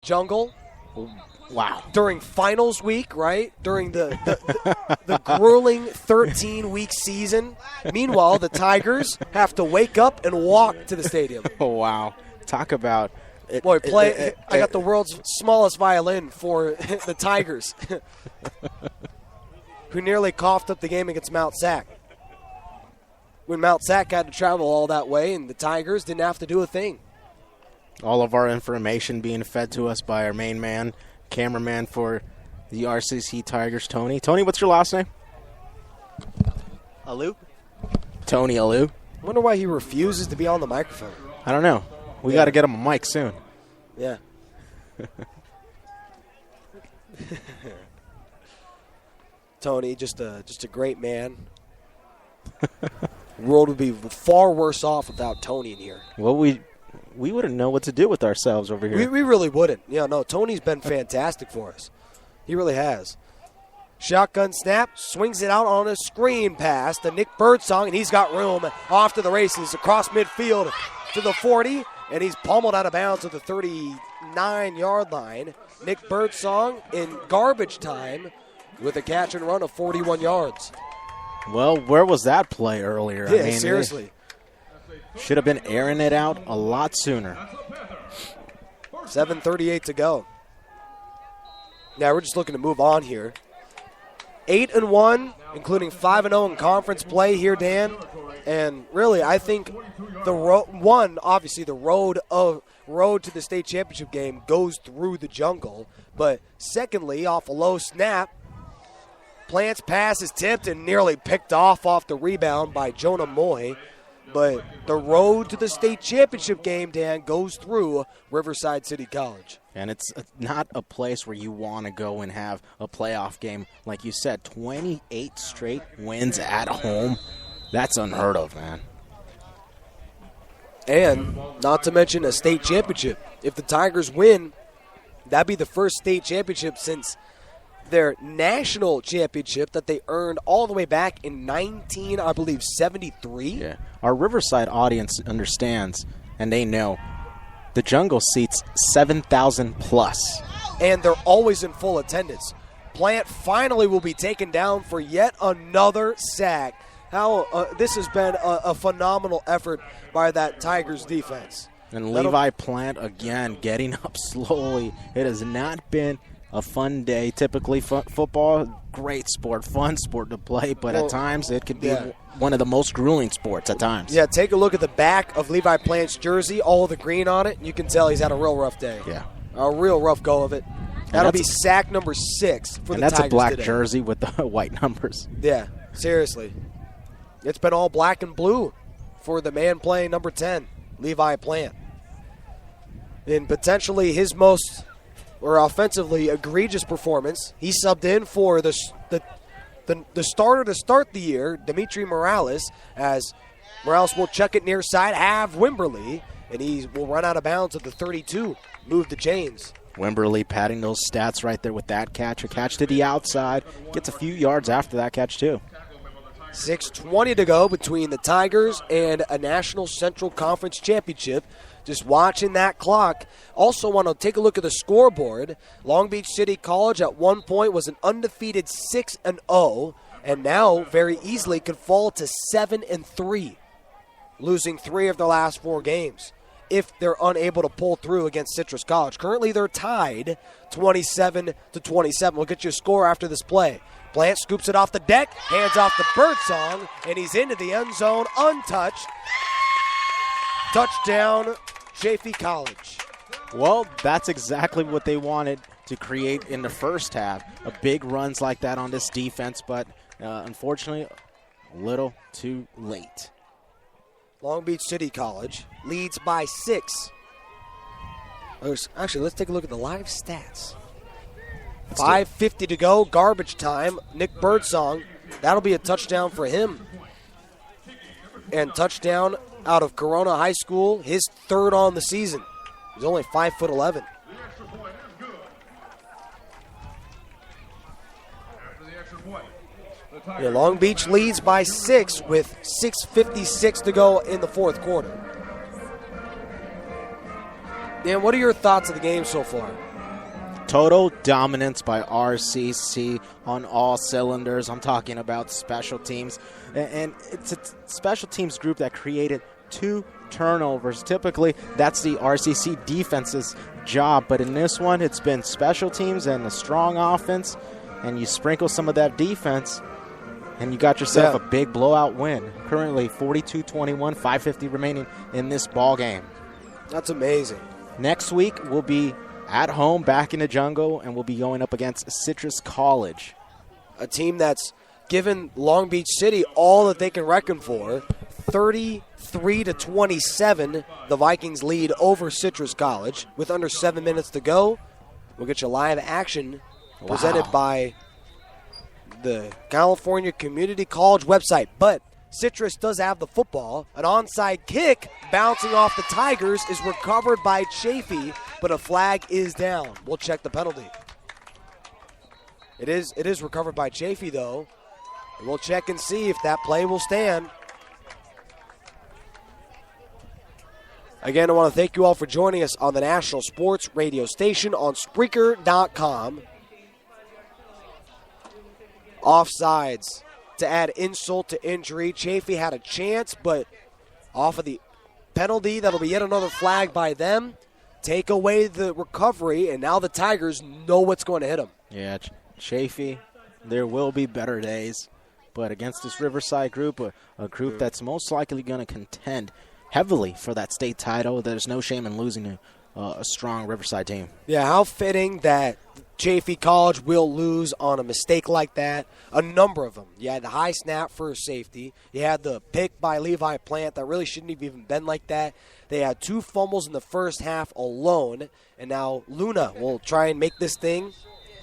jungle. Wow. During finals week, right? During the grueling 13-week season. Meanwhile, the Tigers have to wake up and walk to the stadium. Oh, wow. Talk about it. Boy, I got the world's smallest violin for the Tigers, who nearly coughed up the game against Mount Sac. When Mount Sac had to travel all that way, and the Tigers didn't have to do a thing. All of our information being fed to us by our main man, cameraman for the RCC Tigers, Tony. Tony, what's your last name? Alou? Tony Alou. I wonder why he refuses to be on the microphone. I don't know. We got to get him a mic soon. Yeah. Tony, just a great man. The world would be far worse off without Tony in here. Well, we wouldn't know what to do with ourselves over here. We really wouldn't. Yeah, no, Tony's been fantastic for us. He really has. Shotgun snap, swings it out on a screen pass to Nick Birdsong, and he's got room off to the races across midfield to the 40, and he's pummeled out of bounds at the 39-yard line. Nick Birdsong in garbage time with a catch and run of 41 yards. Well, where was that play earlier? Yeah, I mean, seriously. Should have been airing it out a lot sooner. 7:38 to go. Now we're just looking to move on here. 8-1, including 5-0 in conference play here, Dan. And really, I think the road to the state championship game goes through the jungle. But secondly, off a low snap, Plant's pass is tipped and nearly picked off the rebound by Jonah Moy. But the road to the state championship game, Dan, goes through Riverside City College. And it's not a place where you want to go and have a playoff game. Like you said, 28 straight wins at home. That's unheard of, man. And not to mention a state championship. If the Tigers win, that'd be the first state championship since their national championship that they earned all the way back in 73. Yeah. Our Riverside audience understands, and they know the jungle seats 7,000 plus. And they're always in full attendance. Plant finally will be taken down for yet another sack. This has been a phenomenal effort by that Tigers defense. And Levi Plant, again, getting up slowly. It has not been a fun day. Typically, football, great sport, fun sport to play, but at times it could be one of the most grueling sports at times. Yeah, take a look at the back of Levi Plant's jersey, all of the green on it, and you can tell he's had a real rough day. Yeah. A real rough go of it. That'll be sack number 6 for the Tigers. And that's a black today. jersey with the white numbers. Yeah, seriously. It's been all black and blue for the man playing number 10, Levi Plant. In potentially his most offensively egregious performance, he subbed in for the starter to start the year, Dimitri Morales, as Morales will check it near side, have Wimberly, and he will run out of bounds at the 32, move the chains. Wimberly padding those stats right there with that catch. A catch to the outside, gets a few yards after that catch too. 6:20 to go between the Tigers and a National Central Conference Championship. Just watching that clock. Also want to take a look at the scoreboard. Long Beach City College at one point was an undefeated 6-0, and now very easily could fall to 7-3, losing 3 of their last 4 games if they're unable to pull through against Citrus College. Currently they're tied 27-27. We'll get you a score after this play. Plant scoops it off the deck, hands off to Birdsong, and he's into the end zone untouched. Touchdown, Chaffey College. Well, that's exactly what they wanted to create in the first half. A big runs like that on this defense, but unfortunately, a little too late. Long Beach City College leads by 6. Actually, let's take a look at the live stats. 5:50 to go, garbage time. Nick Birdsong, that'll be a touchdown for him. And touchdown out of Corona High School, his 3rd on the season. He's only 5'11". Yeah, Long Beach leads by 6 with 6:56 to go in the 4th quarter. Dan, what are your thoughts of the game so far? Total dominance by RCC on all cylinders. I'm talking about special teams. And it's a special teams group that created 2 turnovers. Typically, that's the RCC defense's job. But in this one, it's been special teams and a strong offense. And you sprinkle some of that defense, and you got yourself a big blowout win. Currently 42-21, 5:50 remaining in this ball game. That's amazing. Next week, we'll be at home, back in the jungle, and we'll be going up against Citrus College. A team that's given Long Beach City all that they can reckon for. 33-27, the Vikings lead over Citrus College. With under 7 minutes to go, we'll get you live action presented by the California Community College website. But Citrus does have the football. An onside kick bouncing off the Tigers is recovered by Chaffey, but a flag is down. We'll check the penalty. It is recovered by Chaffey, though. We'll check and see if that play will stand. Again, I want to thank you all for joining us on the National Sports Radio Station on Spreaker.com. Offsides. To add insult to injury, Chaffey had a chance, but off of the penalty, that'll be yet another flag by them. Take away the recovery, and now the Tigers know what's going to hit them. Yeah, Chaffey, there will be better days, but against this Riverside group, a group that's most likely going to contend heavily for that state title, there's no shame in losing a strong Riverside team. Yeah, how fitting that Chaffey College will lose on a mistake like that. A number of them. You had the high snap for safety. You had the pick by Levi Plant that really shouldn't have even been like that. They had 2 fumbles in the first half alone. And now Luna will try and make this thing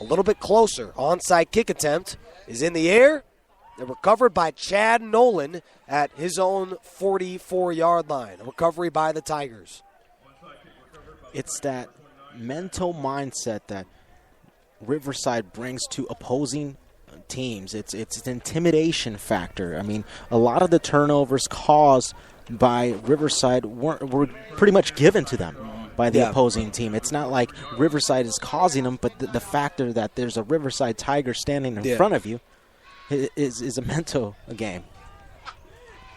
a little bit closer. Onside kick attempt is in the air. They're recovered by Chad Nolan at his own 44-yard line. A recovery by the Tigers. It's that mental mindset that Riverside brings to opposing teams. It's an intimidation factor. I mean, a lot of the turnovers caused by Riverside were pretty much given to them by the opposing team. It's not like Riverside is causing them, but the factor that there's a Riverside Tiger standing in front of you is a mental game.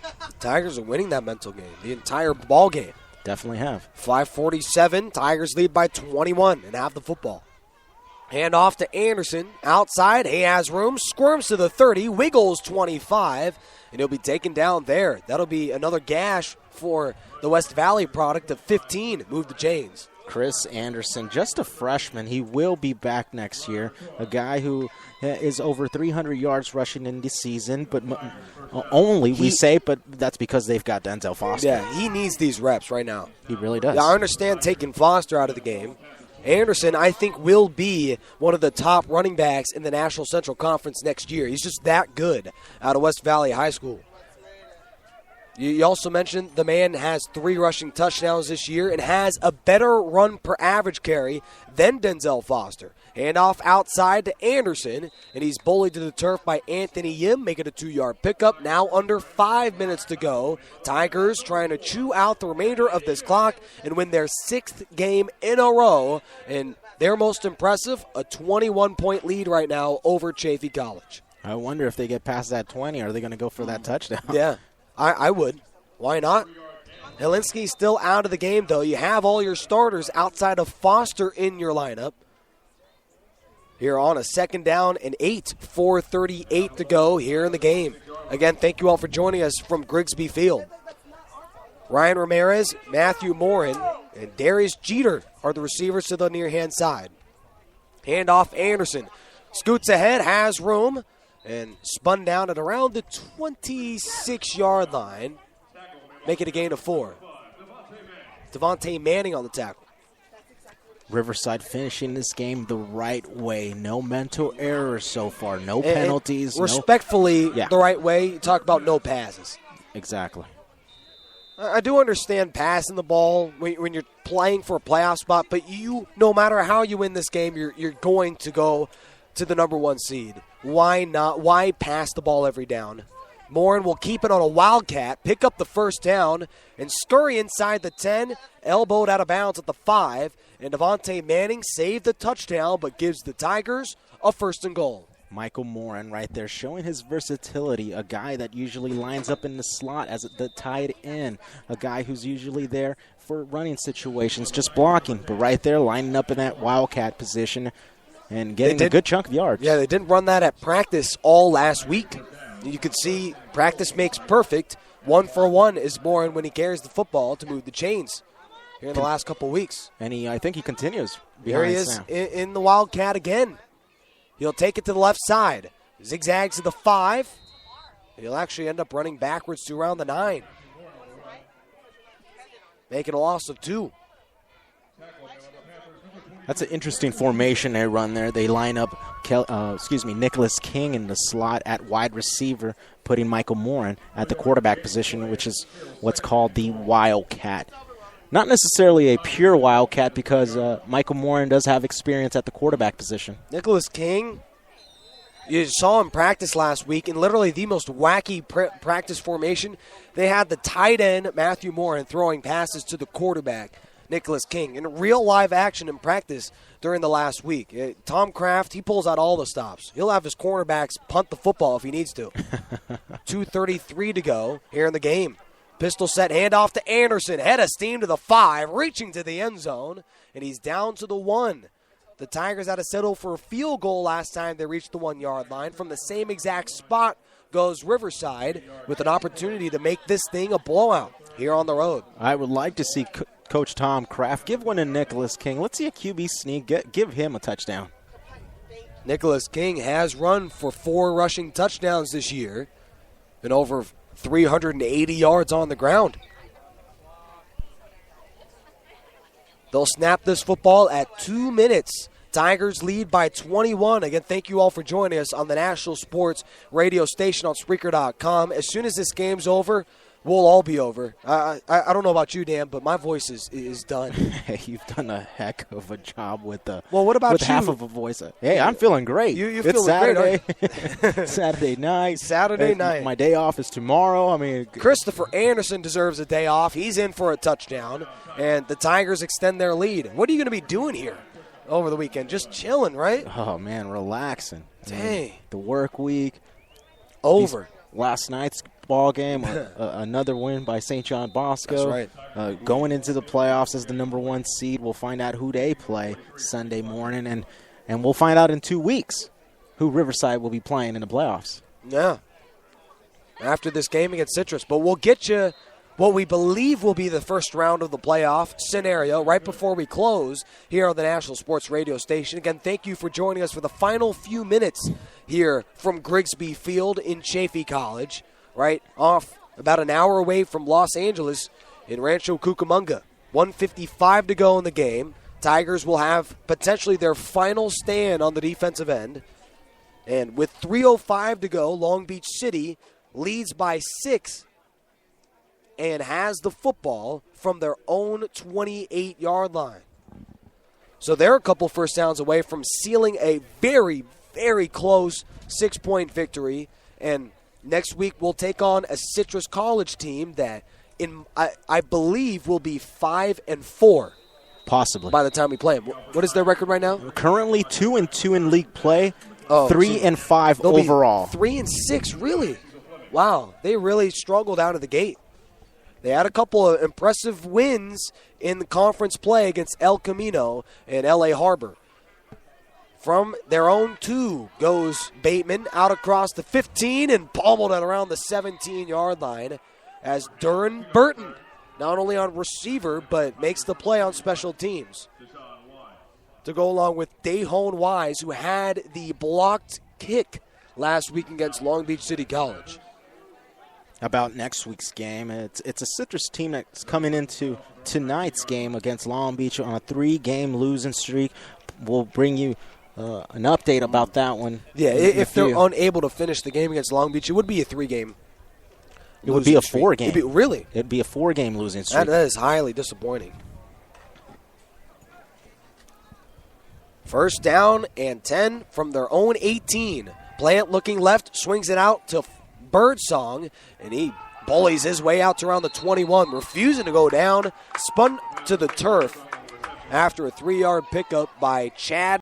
The Tigers are winning that mental game, the entire ball game. Definitely have. 5:47, Tigers lead by 21 and have the football. Hand off to Anderson. Outside, he has room. Squirms to the 30. Wiggles 25. And he'll be taken down there. That'll be another gash for the West Valley product of 15. Move the chains. Chris Anderson, just a freshman. He will be back next year. A guy who is over 300 yards rushing in the season, but we say, but that's because they've got Denzel Foster. Yeah, he needs these reps right now. He really does. Yeah, I understand taking Foster out of the game. Anderson, I think, will be one of the top running backs in the National Central Conference next year. He's just that good out of West Valley High School. You also mentioned the man has 3 rushing touchdowns this year and has a better run per average carry than Denzel Foster. Handoff outside to Anderson, and he's bullied to the turf by Anthony Yim, making a 2-yard pickup. Now under 5 minutes to go. Tigers trying to chew out the remainder of this clock and win their 6th game in a row. And their most impressive, a 21-point lead right now over Chaffey College. I wonder if they get past that 20, are they going to go for that touchdown? Yeah, I would. Why not? Helinski's still out of the game, though. You have all your starters outside of Foster in your lineup. Here on a 2nd down and 8, 4:38 to go here in the game. Again, thank you all for joining us from Grigsby Field. Ryan Ramirez, Matthew Morin, and Darius Jeter are the receivers to the near-hand side. Handoff Anderson. Scoots ahead, has room, and spun down at around the 26-yard line. Make it a gain of 4. Devontae Manning on the tackle. Riverside finishing this game the right way. No mental errors so far. No penalties. Respectfully, the right way. You talk about no passes. Exactly. I do understand passing the ball when you're playing for a playoff spot, but no matter how you win this game, you're going to go to the number 1 seed. Why not? Why pass the ball every down? Morin will keep it on a wildcat, pick up the 1st down, and scurry inside the 10, elbowed out of bounds at the 5, and Devontae Manning saved the touchdown but gives the Tigers a 1st and goal. Michael Morin right there showing his versatility, a guy that usually lines up in the slot as the tight end, a guy who's usually there for running situations, just blocking, but right there lining up in that wildcat position and getting a good chunk of yards. Yeah, they didn't run that at practice all last week. You could see practice makes perfect. 1-for-1 is Morin when he carries the football to move the chains here in the last couple weeks. And I think he continues. Here he is in the wildcat again. He'll take it to the left side. Zigzags to the 5. He'll actually end up running backwards to around the 9. Making a loss of 2. That's an interesting formation they run there. They line up Nicholas King in the slot at wide receiver, putting Michael Morin at the quarterback position, which is what's called the Wildcat. Not necessarily a pure Wildcat because Michael Morin does have experience at the quarterback position. Nicholas King, you saw him practice last week in literally the most wacky practice formation. They had the tight end, Matthew Morin, throwing passes to the quarterback, Nicholas King, in real live action in practice during the last week. Tom Kraft, he pulls out all the stops. He'll have his cornerbacks punt the football if he needs to. 2:33 to go here in the game. Pistol set, handoff to Anderson. Head of steam to the 5, reaching to the end zone, and he's down to the 1. The Tigers had to settle for a field goal last time they reached the 1-yard line. From the same exact spot goes Riverside with an opportunity to make this thing a blowout here on the road. I would like to see Coach Tom Kraft give one to Nicholas King. Let's see a QB sneak. Give him a touchdown. Nicholas King has run for 4 rushing touchdowns this year and over 380 yards on the ground. They'll snap this football at 2 minutes. Tigers lead by 21. Again, thank you all for joining us on the National Sports Radio station on Spreaker.com. As soon as this game's over, we'll all be over. I don't know about you, Dan, but my voice is done. Hey, you've done a heck of a job with what about half of a voice. Hey, I'm feeling great. You it's feeling Saturday. Great, Saturday night. Saturday night. My day off is tomorrow. I mean, Christopher Anderson deserves a day off. He's in for a touchdown, and the Tigers extend their lead. What are you going to be doing here over the weekend? Just chilling, right? Oh, man, relaxing. Dang. The work week. Over. Last night's ball game, another win by St. John Bosco. That's right. Going into the playoffs as the number 1 seed, we'll find out who they play Sunday morning, and we'll find out in 2 weeks who Riverside will be playing in the playoffs. Yeah. After this game against Citrus. But we'll get you what we believe will be the first round of the playoff scenario right before we close here on the National Sports Radio station. Again, thank you for joining us for the final few minutes here from Grigsby Field in Chaffey College, right off about an hour away from Los Angeles in Rancho Cucamonga. 1:55 to go in the game. Tigers will have potentially their final stand on the defensive end. And with 3:05 to go, Long Beach City leads by 6 and has the football from their own 28-yard line. So they're a couple first downs away from sealing a very, very close 6-point victory. And next week we'll take on a Citrus College team that I believe will be 5-4. Possibly. By the time we play them. What is their record right now? Currently 2-2 in league play, 3-5 overall. 3-6, really? Wow, they really struggled out of the gate. They had a couple of impressive wins in the conference play against El Camino and L.A. Harbor. From their own 2 goes Bateman out across the 15 and pummeled at around the 17-yard line as Duran Burton, not only on receiver, but makes the play on special teams. To go along with Dahone Wise, who had the blocked kick last week against Long Beach City College. About next week's game, it's a Citrus team that's coming into tonight's game against Long Beach on a 3-game losing streak. We'll bring you an update about that one. Yeah, if they're unable to finish the game against Long Beach, it would be a 3-game. It would be a 4-game. Really? It'd be a 4-game losing streak. That is highly disappointing. First down and 10 from their own 18. Plant looking left, swings it out to Birdsong, and he bullies his way out to around the 21, refusing to go down, spun to the turf, after a 3-yard pickup by Chad